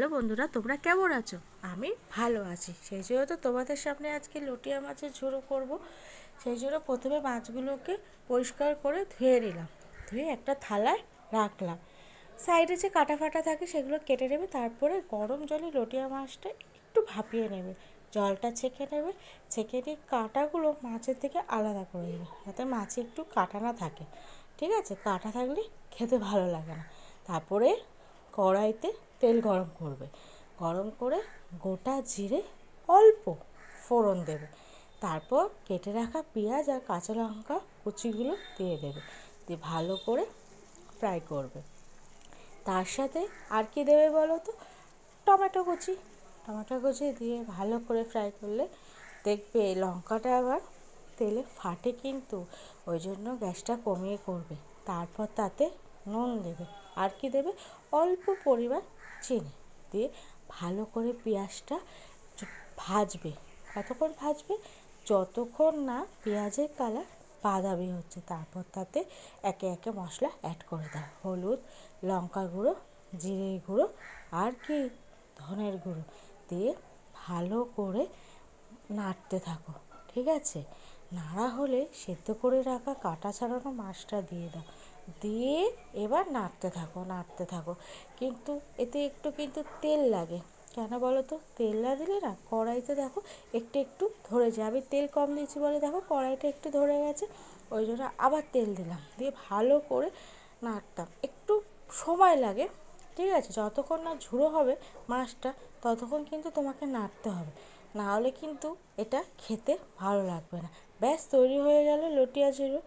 Hello বন্ধুরা, তোমরা কেমন আছো? আমি ভালো আছি। সেই জন্য তো তোমাদের সামনে আজকে লটিয়া মাছের ঝোড়ো করব। সেই জন্য প্রথমে মাছগুলোকে পরিষ্কার করে ধুয়ে নিলাম, ধুয়ে একটা থালায় রাখলাম। সাইডে যে কাটা ফাটা থাকে সেগুলো কেটে নেবে। তারপরে গরম জলে লটিয়া মাছটা একটু ভাপিয়ে নেবে, জলটা ছেঁকে নেবে। ছেঁকে নিয়ে কাঁটাগুলো মাছের থেকে আলাদা করে নেবে, যাতে মাছে একটু কাঁটা না থাকে। ঠিক আছে, কাঁটা থাকলে খেতে ভালো লাগে না। তারপরে কড়াইতে তেল গরম করবে, গরম করে গোটা জিরে অল্প ফোড়ন দেবে। তারপর কেটে রাখা পেঁয়াজ আর কাঁচা লঙ্কা কুচিগুলো দিয়ে দেবে, দিয়ে ভালো করে ফ্রাই করবে। তার সাথে আর কি দেবে বলো তো? টমেটো কুচি। টমেটো কুচি দিয়ে ভালো করে ফ্রাই করলে দেখবে লঙ্কাটা আবার তেলে ফাটে, কিন্তু ওই জন্য গ্যাসটা কমিয়ে করবে। তারপর তাতে নুন দেবে, আর কি দেবে, অল্প পরিমাণ চিনি দিয়ে ভালো করে পেঁয়াজটা ভাজবে। কতক্ষণ ভাজবে? যতক্ষণ না পেঁয়াজের কালার বাদামি হচ্ছে। তারপর তাতে একে একে মশলা অ্যাড করে দাও, হলুদ, লঙ্কা গুঁড়ো, জিরে গুঁড়ো, আর কি ধনের গুঁড়ো দিয়ে ভালো করে নাড়তে থাকো। ঠিক আছে, নাড়া হলে সেদ্ধ করে রাখা কাটা ছাড়ানো মাছটা দিয়ে দাও, দিয়ে এবার নাড়তে থাকো। কিন্তু এতে একটু তেল লাগে। কেন বলো তো? তেল না দিলে না কড়াইতে দেখো একটু একটু ধরে যায়। আমি তেল কম দিয়েছি বলে দেখো কড়াইটা একটু ধরে গেছে। ওই জন্য আবার তেল দিলাম, দিয়ে ভালো করে নাড়তাম। একটু সময় লাগে। ঠিক আছে, যতক্ষণ না ঝুড়ো হবে মাছটা ততক্ষণ কিন্তু তোমাকে নাড়তে হবে, না হলে কিন্তু এটা খেতে ভালো লাগবে না। ব্যাস, তৈরি হয়ে গেল লটিয়া ঝুড়ো।